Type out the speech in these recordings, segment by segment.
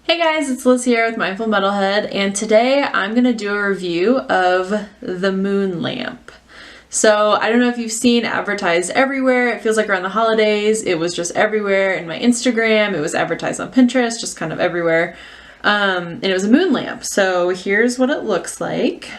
Hey guys, it's Liz here with Mindful Metalhead, and today I'm going to do a review of the moon lamp. So I don't know if you've seen advertised everywhere. It feels like around the holidays it was just everywhere in my Instagram. It was advertised on Pinterest, just kind of everywhere. And it was a moon lamp. So here's what it looks like.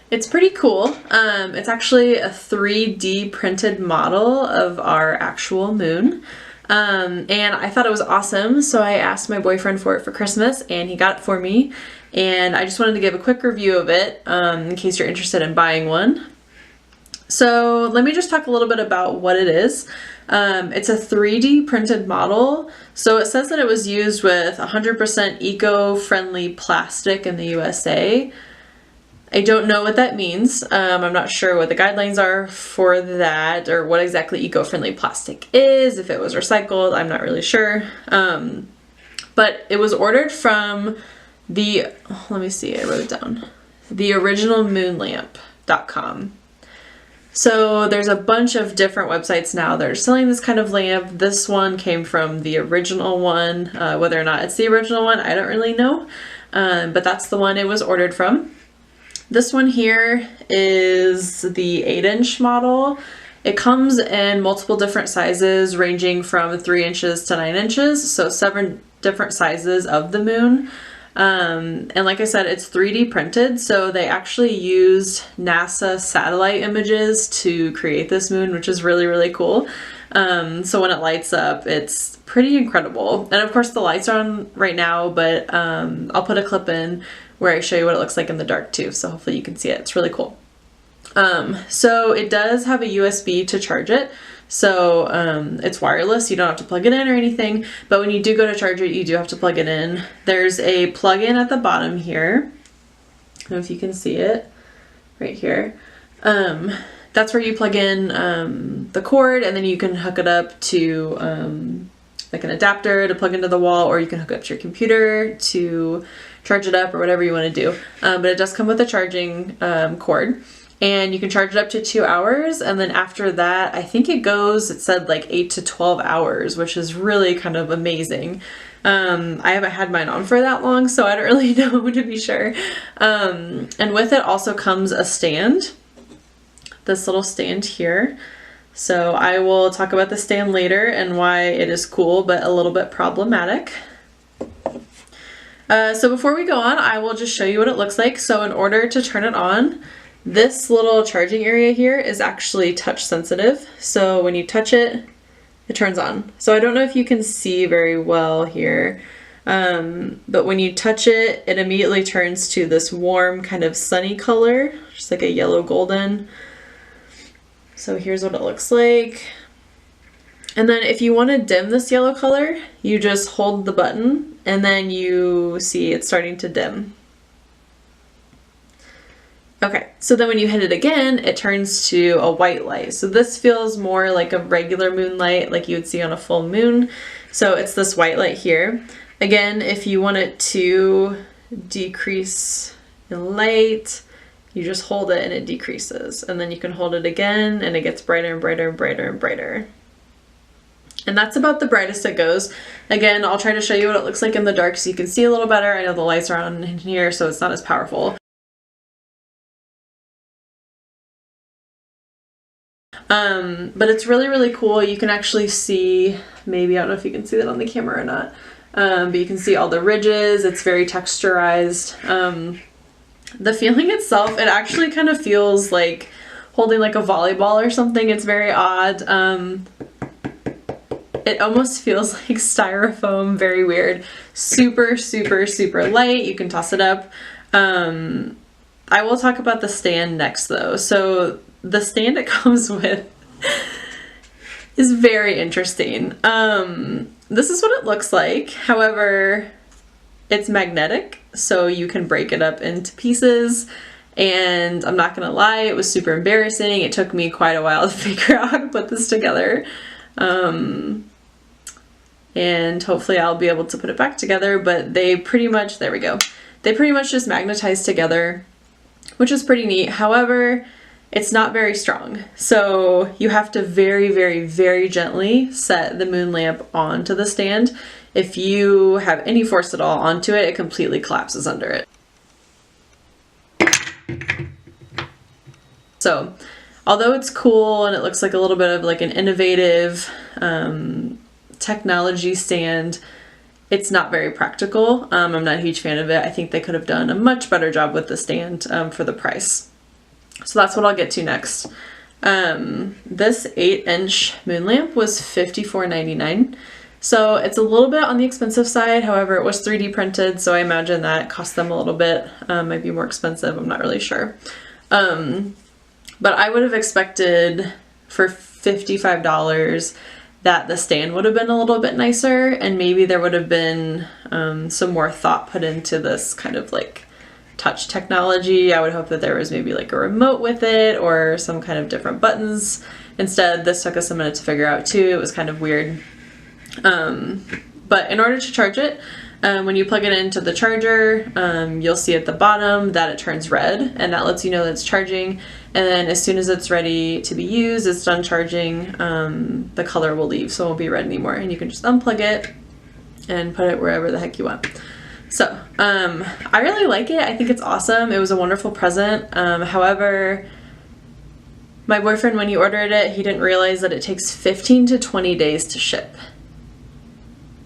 It's pretty cool. It's actually a 3D printed model of our actual moon. And I thought it was awesome, so I asked my boyfriend for it for Christmas, and he got it for me. And I just wanted to give a quick review of it, in case you're interested in buying one. So let me just talk a little bit about what it is. It's a 3D printed model. So it says that it was used with 100% eco-friendly plastic in the USA. I don't know what that means. I'm not sure what the guidelines are for that or what exactly eco-friendly plastic is. If it was recycled, I'm not really sure. But it was ordered from let me see, I wrote it down. theoriginalmoonlamp.com. So there's a bunch of different websites now that are selling this kind of lamp. This one came from the original one. Whether or not it's the original one, I don't really know. But that's the one it was ordered from. This one here is the 8-inch model. It comes in multiple different sizes ranging from 3 inches to 9 inches, so 7 different sizes of the moon. And like I said, it's 3D printed, so they actually used NASA satellite images to create this moon, which is really, really cool. So when it lights up, it's pretty incredible. And of course the lights are on right now, but I'll put a clip in where I show you what it looks like in the dark too, so hopefully you can see it. It's really cool. So it does have a USB to charge it, so it's wireless. You don't have to plug it in or anything, but when you do go to charge it, you do have to plug it in. There's a plug-in at the bottom here. I don't know if you can see it right here. That's where you plug in the cord, and then you can hook it up to like an adapter to plug into the wall, or you can hook it up to your computer to charge it up or whatever you want to do. But it does come with a charging cord, and you can charge it up to 2 hours, and then after that I think it said like 8 to 12 hours, which is really kind of amazing. I haven't had mine on for that long, so I don't really know to be sure. And with it also comes a stand, this little stand here. So I will talk about the stand later and why it is cool but a little bit problematic. So before we go on, I will just show you what it looks like. So in order to turn it on, this little charging area here is actually touch sensitive. So when you touch it, it turns on. So I don't know if you can see very well here, but when you touch it, it immediately turns to this warm kind of sunny color, just like a yellow golden. So here's what it looks like. And then if you want to dim this yellow color, you just hold the button and then you see it's starting to dim. Okay, so then when you hit it again, it turns to a white light. So this feels more like a regular moonlight, like you would see on a full moon. So it's this white light here. Again, if you want it to decrease in light, you just hold it and it decreases. And then you can hold it again and it gets brighter and brighter and brighter and brighter. And that's about the brightest it goes. Again, I'll try to show you what it looks like in the dark so you can see a little better. I know the lights are on in here, so it's not as powerful. But it's really, really cool. You can actually see, maybe, I don't know if you can see that on the camera or not, but you can see all the ridges. It's very texturized. The feeling itself, it actually kind of feels like holding like a volleyball or something. It's very odd. It almost feels like styrofoam, very weird. Super, super, super light. You can toss it up. I will talk about the stand next though. So the stand it comes with is very interesting. This is what it looks like. However, it's magnetic, so you can break it up into pieces. And I'm not gonna lie, it was super embarrassing. It took me quite a while to figure out how to put this together. And hopefully I'll be able to put it back together, but they pretty much, there we go. They pretty much just magnetize together, which is pretty neat. However, it's not very strong. So you have to very, very, very gently set the moon lamp onto the stand. If you have any force at all onto it, it completely collapses under it. So although it's cool and it looks like a little bit of like an innovative technology stand, it's not very practical. I'm not a huge fan of it. I think they could have done a much better job with the stand for the price. So that's what I'll get to next. This 8-inch moon lamp was $54.99. So it's a little bit on the expensive side. However, it was 3D printed, so I imagine that cost them a little bit. Might be more expensive, I'm not really sure. But I would have expected for $55 that the stand would have been a little bit nicer, and maybe there would have been some more thought put into this kind of like touch technology. I would hope that there was maybe like a remote with it or some kind of different buttons. Instead, this took us a minute to figure out too. It was kind of weird. But in order to charge it, when you plug it into the charger, you'll see at the bottom that it turns red, and that lets you know that it's charging. And then as soon as it's ready to be used, it's done charging, the color will leave, so it won't be red anymore. And you can just unplug it and put it wherever the heck you want. So I really like it. I think it's awesome. It was a wonderful present. However, my boyfriend, when he ordered it, he didn't realize that it takes 15 to 20 days to ship.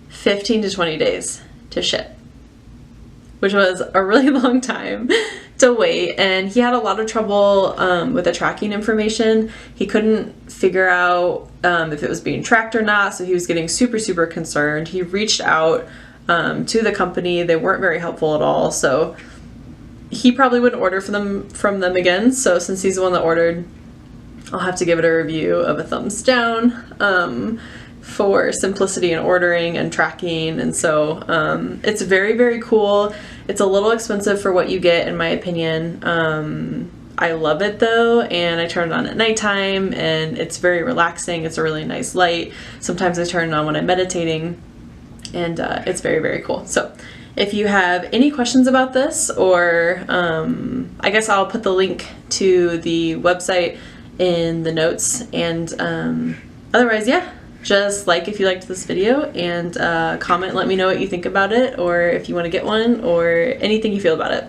15 to 20 days to ship, which was a really long time to wait. And he had a lot of trouble with the tracking information. He couldn't figure out if it was being tracked or not, so he was getting super, super concerned. He reached out to the company. They weren't very helpful at all, so he probably wouldn't order from them again. So since he's the one that ordered, I'll have to give it a review of a thumbs down for simplicity in ordering and tracking. And so it's very, very cool. It's a little expensive for what you get, in my opinion. I love it though, and I turn it on at nighttime, and it's very relaxing. It's a really nice light. Sometimes I turn it on when I'm meditating, and it's very, very cool. So if you have any questions about this, or I guess I'll put the link to the website in the notes, and otherwise, yeah, just like if you liked this video, and comment, let me know what you think about it, or if you want to get one, or anything you feel about it.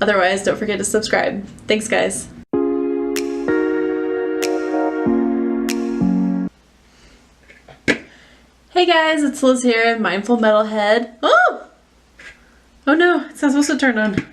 Otherwise, don't forget to subscribe. Thanks, guys. Hey guys, it's Liz here, Mindful Metalhead. Oh! Oh no, it's not supposed to turn on.